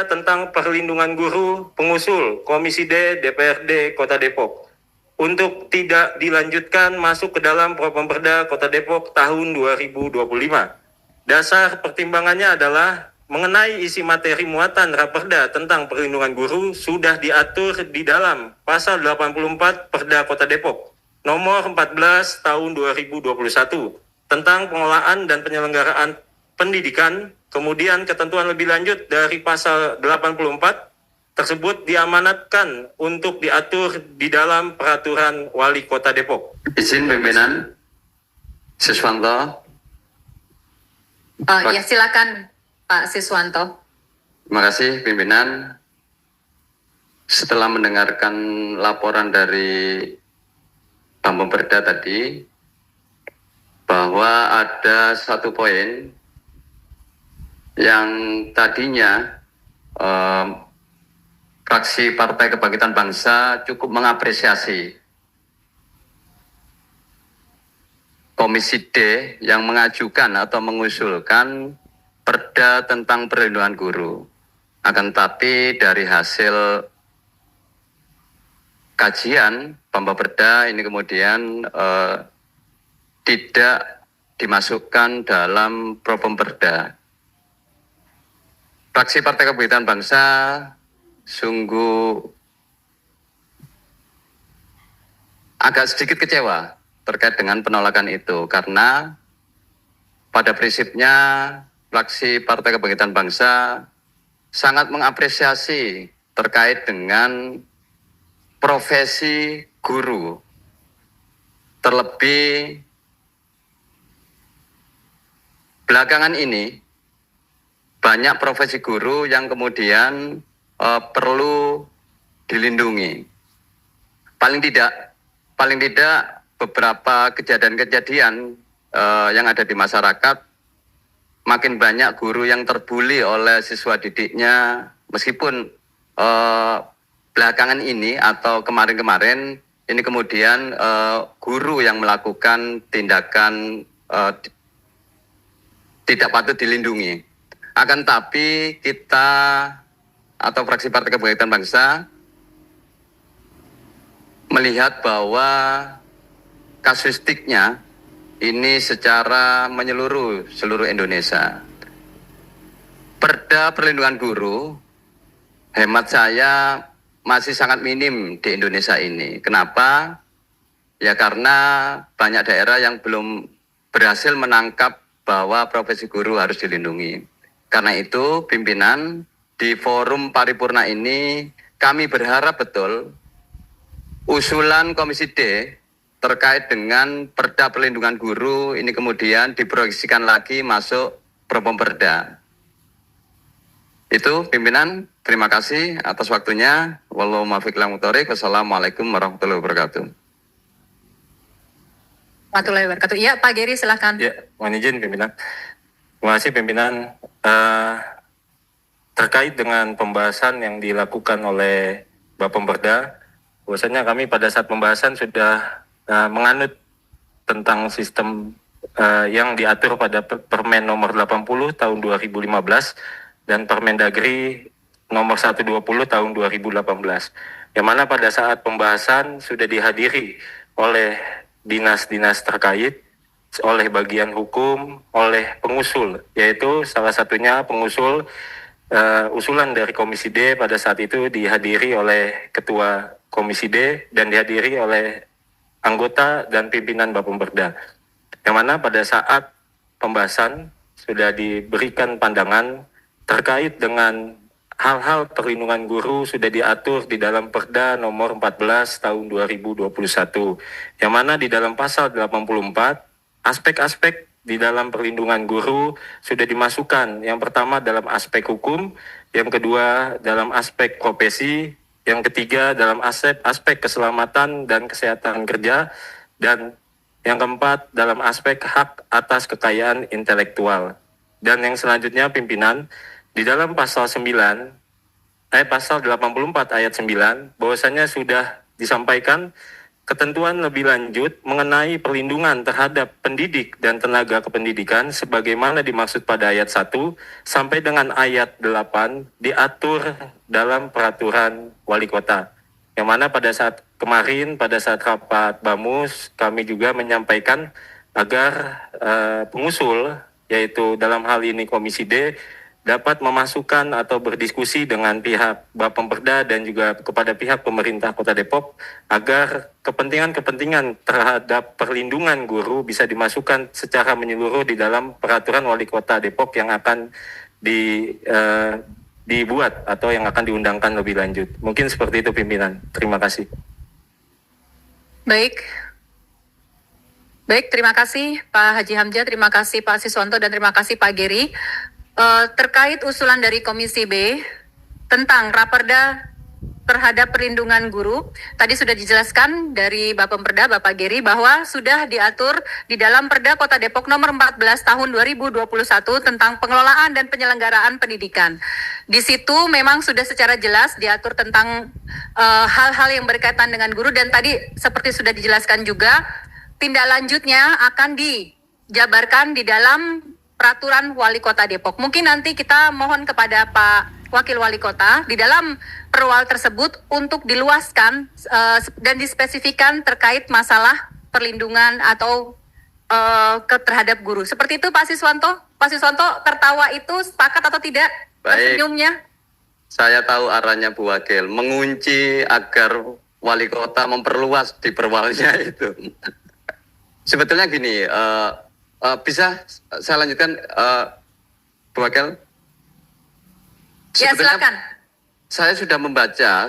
tentang perlindungan guru pengusul Komisi D DPRD Kota Depok untuk tidak dilanjutkan masuk ke dalam Propemberda Kota Depok tahun 2025. Dasar pertimbangannya adalah mengenai isi materi muatan Raperda tentang perlindungan guru sudah diatur di dalam pasal 84 Perda Kota Depok nomor 14 tahun 2021 tentang pengolahan dan penyelenggaraan pendidikan. Kemudian ketentuan lebih lanjut dari pasal 84 tersebut diamanatkan untuk diatur di dalam peraturan Wali Kota Depok. Izin pimpinan Siswanto. Ya silakan Pak Siswanto. Terima kasih pimpinan. Setelah mendengarkan laporan dari Pemberda tadi bahwa ada satu poin yang tadinya fraksi Partai Kebangkitan Bangsa cukup mengapresiasi Komisi D yang mengajukan atau mengusulkan perda tentang perlindungan guru. Akan tetapi dari hasil kajian Pemberda ini kemudian tidak dimasukkan dalam Propemberda. Fraksi Partai Kebangkitan Bangsa sungguh agak sedikit kecewa terkait dengan penolakan itu, karena pada prinsipnya fraksi Partai Kebangkitan Bangsa sangat mengapresiasi terkait dengan profesi guru. Terlebih belakangan ini banyak profesi guru yang kemudian perlu dilindungi. Paling tidak beberapa kejadian-kejadian yang ada di masyarakat, makin banyak guru yang terbuli oleh siswa didiknya, meskipun belakangan ini atau kemarin-kemarin ini kemudian guru yang melakukan tindakan tidak patut dilindungi. Akan tapi kita atau fraksi Partai Kebangkitan Bangsa melihat bahwa kasuistiknya ini secara menyeluruh seluruh Indonesia. Perda perlindungan guru, hemat saya masih sangat minim di Indonesia ini. Kenapa? Ya karena banyak daerah yang belum berhasil menangkap bahwa profesi guru harus dilindungi. Karena itu pimpinan di forum paripurna ini kami berharap betul usulan Komisi D terkait dengan perda perlindungan guru ini kemudian diproyeksikan lagi masuk Propemberda. Itu pimpinan, terima kasih atas waktunya. Wallahu muwaffiq ila aqwamit thoriq. Wassalamualaikum warahmatullahi wabarakatuh. Warahmatullahi wabarakatuh. Iya, Pak Geri silakan. Ya, mohon izin pimpinan. Terima kasih pimpinan. Terkait dengan pembahasan yang dilakukan oleh Bapemberda, bahwasanya kami pada saat pembahasan sudah menganut tentang sistem yang diatur pada Permen nomor 80 tahun 2015 dan Permendagri nomor 120 tahun 2018, yang mana pada saat pembahasan sudah dihadiri oleh dinas-dinas terkait, oleh bagian hukum, oleh pengusul, yaitu salah satunya pengusul usulan dari Komisi D pada saat itu dihadiri oleh Ketua Komisi D dan dihadiri oleh anggota dan pimpinan Bapemberda, yang mana pada saat pembahasan sudah diberikan pandangan terkait dengan hal-hal perlindungan guru sudah diatur di dalam Perda nomor 14 tahun 2021, yang mana di dalam pasal 84 aspek-aspek di dalam perlindungan guru sudah dimasukkan. Yang pertama dalam aspek hukum, yang kedua dalam aspek profesi, yang ketiga dalam aspek keselamatan dan kesehatan kerja, dan yang keempat dalam aspek hak atas kekayaan intelektual. Dan yang selanjutnya pimpinan, di dalam pasal 84 ayat 9 bahwasanya sudah disampaikan ketentuan lebih lanjut mengenai perlindungan terhadap pendidik dan tenaga kependidikan sebagaimana dimaksud pada ayat 1 sampai dengan ayat 8 diatur dalam peraturan wali kota. Yang mana pada saat kemarin, pada saat rapat BAMUS, kami juga menyampaikan agar pengusul, yaitu dalam hal ini Komisi D, dapat memasukkan atau berdiskusi dengan pihak Bapemperda dan juga kepada pihak pemerintah Kota Depok agar kepentingan-kepentingan terhadap perlindungan guru bisa dimasukkan secara menyeluruh di dalam peraturan wali kota Depok yang akan dibuat atau yang akan diundangkan lebih lanjut. Mungkin seperti itu pimpinan. Terima kasih. Baik. Baik, terima kasih Pak Haji Hamzah, terima kasih Pak Siswanto, dan terima kasih Pak Geri. Terkait usulan dari Komisi B tentang Raperda terhadap perlindungan guru, tadi sudah dijelaskan dari Bapemperda, Bapak Geri, bahwa sudah diatur di dalam Perda Kota Depok nomor 14 tahun 2021 tentang pengelolaan dan penyelenggaraan pendidikan. Di situ memang sudah secara jelas diatur tentang hal-hal yang berkaitan dengan guru, dan tadi seperti sudah dijelaskan juga, tindak lanjutnya akan dijabarkan di dalam peraturan wali kota Depok. Mungkin nanti kita mohon kepada Pak Wakil Wali Kota di dalam perwal tersebut untuk diluaskan dan dispesifikan terkait masalah perlindungan atau terhadap guru. Seperti itu Pak Siswanto. Pak Siswanto tertawa itu sepakat atau tidak? Baik. Senyumnya. Saya tahu arahnya Bu Wakil, mengunci agar wali kota memperluas di perwalnya itu. Sebetulnya gini, bisa saya lanjutkan, Bu Wakil? Ya, silakan. Saya sudah membaca,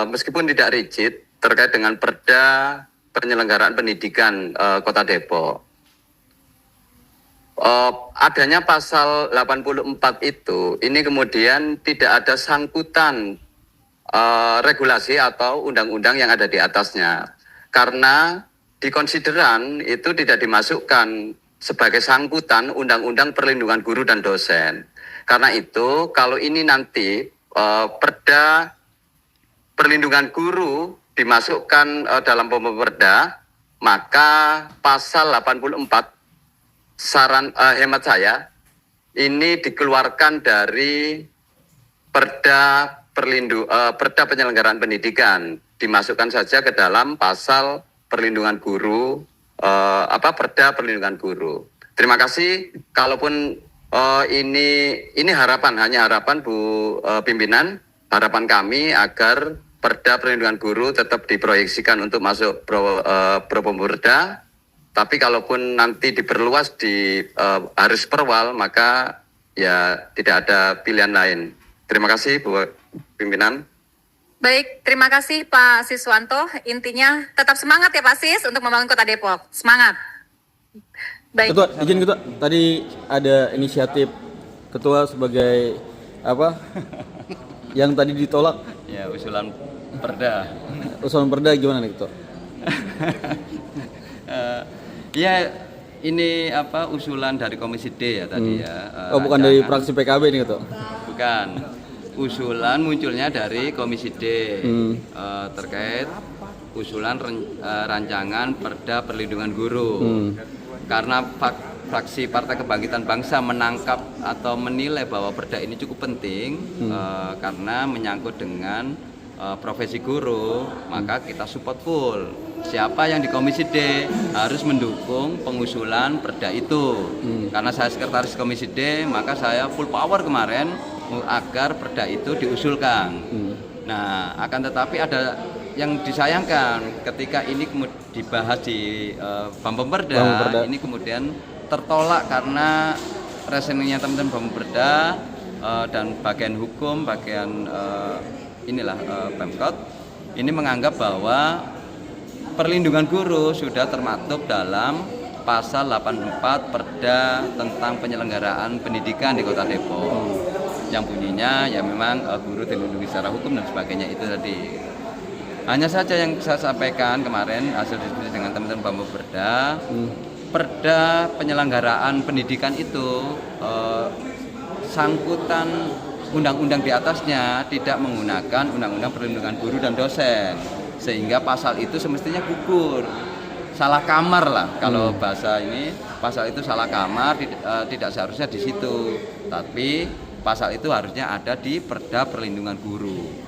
meskipun tidak rigid, terkait dengan Perda Penyelenggaraan Pendidikan Kota Depok. Adanya pasal 84 itu, ini kemudian tidak ada sangkutan regulasi atau undang-undang yang ada di atasnya. Karena di konsideran itu tidak dimasukkan sebagai sangkutan Undang-Undang Perlindungan Guru dan Dosen. Karena itu, kalau ini nanti Perda Perlindungan Guru dimasukkan dalam Bapemperda, maka pasal 84 hemat saya ini dikeluarkan dari Perda Penyelenggaraan Pendidikan, dimasukkan saja ke dalam pasal perlindungan guru, Perda Perlindungan Guru. Terima kasih. Kalaupun ini hanya harapan Bu pimpinan, harapan kami agar Perda Perlindungan Guru tetap diproyeksikan untuk masuk Bapemperda. Tapi kalaupun nanti diperluas di harus perwal, maka ya tidak ada pilihan lain. Terima kasih Bu pimpinan. Baik, terima kasih Pak Siswanto. Intinya tetap semangat ya Pak Sis untuk membangun Kota Depok. Semangat. Baik. Ketua, izin Ketua, tadi ada inisiatif Ketua sebagai apa yang tadi ditolak? Ya, usulan Perda. Usulan Perda gimana nih Ketua? Ya, ini usulan dari Komisi D ya tadi ya. Bukan dari fraksi PKB nih Ketua? Bukan. Usulan munculnya dari Komisi D terkait usulan rancangan Perda Perlindungan Guru. Karena fraksi Partai Kebangkitan Bangsa menangkap atau menilai bahwa Perda ini cukup penting karena menyangkut dengan profesi guru, maka kita support full. Siapa yang di Komisi D harus mendukung pengusulan Perda itu. Karena saya sekretaris Komisi D, maka saya full power kemarin agar Perda itu diusulkan. Nah, akan tetapi ada yang disayangkan ketika ini dibahas di Bapemperda, ini kemudian tertolak karena reasoningnya teman-teman Bapemperda dan bagian hukum, bagian Pemkot ini menganggap bahwa perlindungan guru sudah termaktub dalam pasal 84 Perda tentang penyelenggaraan pendidikan di Kota Depok. Yang bunyinya ya memang guru dilindungi secara hukum dan sebagainya itu tadi. Hanya saja yang saya sampaikan kemarin hasil diskusi dengan teman-teman Bapemperda, Perda Penyelenggaraan Pendidikan itu sangkutan undang-undang di atasnya tidak menggunakan Undang-Undang Perlindungan Guru dan Dosen. sehingga pasal itu semestinya gugur. Salah kamar lah kalau bahasa ini, pasal itu salah kamar, tidak seharusnya di situ, tapi pasal itu harusnya ada di Perda Perlindungan Guru.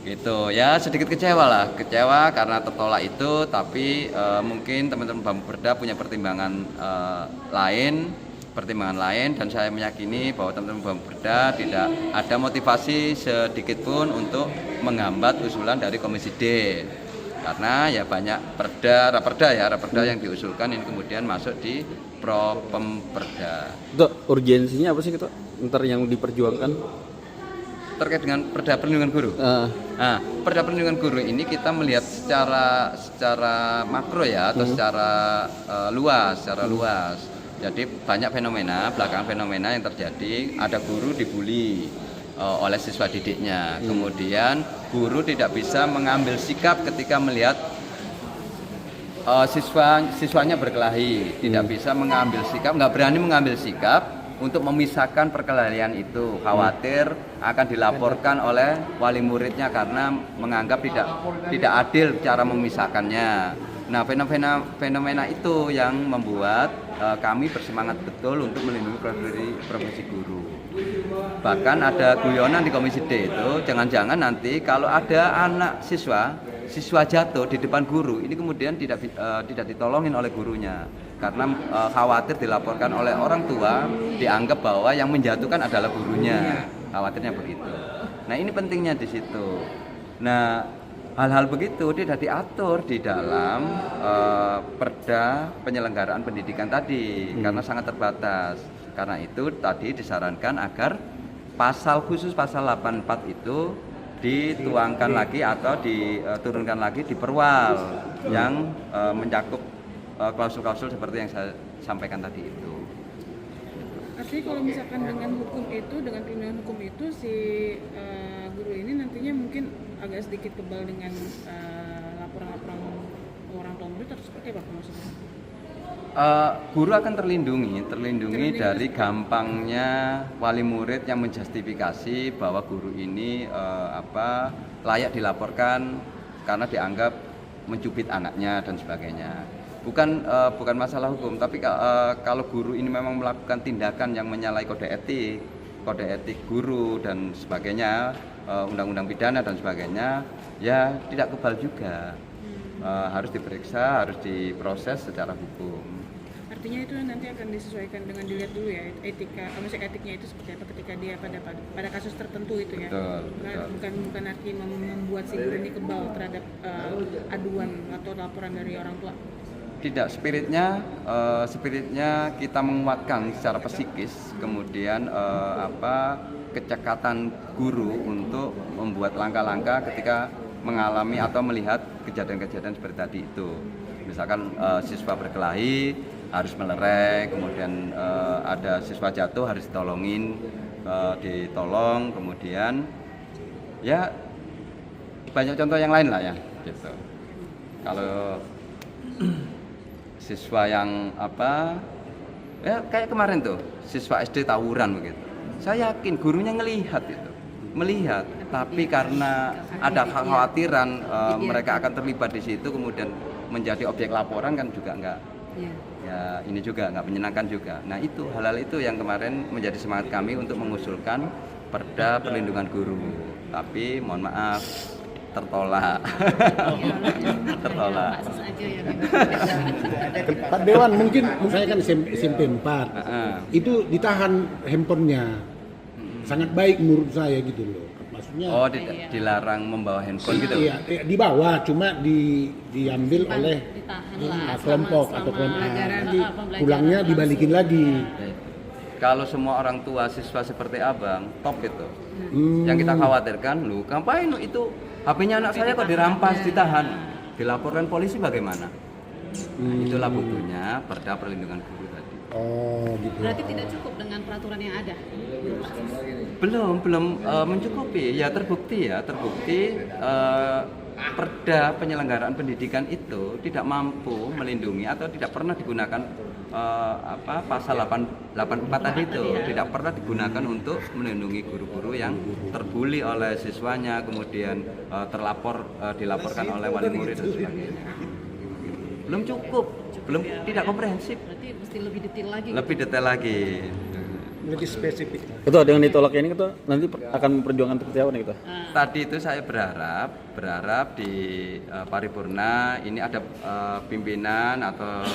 Gitu ya, sedikit kecewa karena tertolak itu, tapi mungkin teman-teman Bamperda punya pertimbangan lain, dan saya meyakini bahwa teman-teman Bamperda tidak ada motivasi sedikit pun untuk menghambat usulan dari Komisi D. Karena ya banyak raperda yang diusulkan ini kemudian masuk di Propemperda. Itu urgensinya apa sih Ketua? Ntar yang diperjuangkan Terkait dengan Perda Perlindungan Guru. Nah, Perda Perlindungan Guru ini kita melihat secara makro ya, atau secara luas. Jadi banyak belakangan fenomena yang terjadi. Ada guru dibully oleh siswa didiknya. Kemudian guru tidak bisa mengambil sikap ketika melihat siswanya berkelahi, tidak bisa mengambil sikap, nggak berani mengambil sikap untuk memisahkan perkelahian itu, khawatir akan dilaporkan oleh wali muridnya karena menganggap tidak adil cara memisahkannya. Nah, fenomena itu yang membuat kami bersemangat betul untuk melindungi profesi guru. Bahkan ada guyonan di Komisi D itu, jangan-jangan nanti kalau ada anak siswa jatuh di depan guru, ini kemudian tidak ditolongin oleh gurunya karena khawatir dilaporkan oleh orang tua, dianggap bahwa yang menjatuhkan adalah gurunya, khawatirnya begitu. Nah, ini pentingnya di situ. Nah, hal-hal begitu tidak diatur di dalam Perda Penyelenggaraan Pendidikan tadi karena sangat terbatas. Karena itu tadi disarankan agar khusus pasal 84 itu dituangkan lagi atau diturunkan lagi di perwal yang mencakup klausul-klausul seperti yang saya sampaikan tadi itu. Artinya kalau misalkan dengan perlindungan hukum itu si guru ini nantinya mungkin agak sedikit kebal dengan laporan-laporan orang tua murid, atau seperti apa maksudnya? Guru akan terlindungi dari gampangnya wali murid yang menjustifikasi bahwa guru ini layak dilaporkan karena dianggap mencubit anaknya dan sebagainya. Bukan masalah hukum, tapi kalau guru ini memang melakukan tindakan yang menyalahi kode etik guru dan sebagainya, undang-undang pidana dan sebagainya, ya tidak kebal juga. Harus diperiksa, harus diproses secara hukum. Artinya itu nanti akan disesuaikan dengan dilihat dulu ya etiknya itu seperti apa ketika dia pada kasus tertentu itu ya. Betul. Bukan artinya membuat si guru ini kebal terhadap aduan atau laporan dari orang tua. Tidak, spiritnya kita menguatkan secara psikis, kemudian kecekatan guru untuk membuat langkah-langkah ketika mengalami atau melihat kejadian-kejadian seperti tadi itu. Misalkan siswa berkelahi harus melerai, kemudian ada siswa jatuh harus ditolong, kemudian ya banyak contoh yang lain lah ya gitu. Kalau siswa yang ya kayak kemarin tuh siswa SD tawuran begitu, saya yakin gurunya melihat, tapi karena ada kekhawatiran mereka akan terlibat di situ kemudian menjadi objek laporan kan juga enggak. Ya ini juga nggak menyenangkan juga. Nah itu hal-hal itu yang kemarin menjadi semangat kami untuk mengusulkan Perda Perlindungan Guru. Tapi mohon maaf tertolak. Tertolak. Pak Dewan, mungkin saya kan SMP 4. Itu ditahan handphonenya. Sangat baik menurut saya gitu loh. Maksudnya dilarang membawa handphone gitu. Iya, dibawa cuma diambil oleh kelompok atau kelompok. Nanti pulangnya dibalikin lagi. Kalau semua orang tua siswa seperti abang, top itu. Yang kita khawatirkan, lu ngapain itu HP-nya anak saya kok dirampas, ditahan, dilaporkan polisi bagaimana? Nah, itulah butuhnya Perda Perlindungan Guru tadi. Oh, gitu. Berarti tidak cukup dengan peraturan yang ada. Belum mencukupi. Ya terbukti Perda Penyelenggaraan Pendidikan itu tidak mampu melindungi atau tidak pernah digunakan pasal 84 tadi itu tidak pernah digunakan untuk melindungi guru-guru yang terbuli oleh siswanya, kemudian dilaporkan oleh wali murid dan sebagainya. Belum cukup, tidak komprehensif. Berarti mesti lebih detail lagi. Lebih detail lagi. Lebih spesifik. Ketua, dengan ditolaknya ini Ketua nanti akan memperjuangkan seperti apa nih Ketua? Tadi itu saya berharap di paripurna ini ada pimpinan atau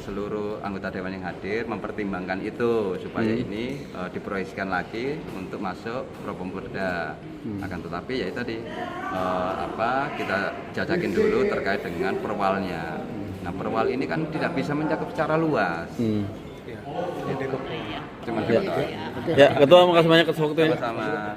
seluruh anggota dewan yang hadir mempertimbangkan itu supaya ini diproyeksikan lagi untuk masuk Propemberda. Akan tetapi ya tadi kita jajakin dulu terkait dengan perwalnya. Nah, perwal ini kan tidak bisa mencakup secara luas. Terima kasih. Ya, Ketua, makasih banyak atas waktunya. Sama-sama.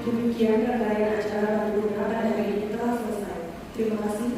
Demikian rangkaian acara pembukaan hari ini telah selesai. Terima kasih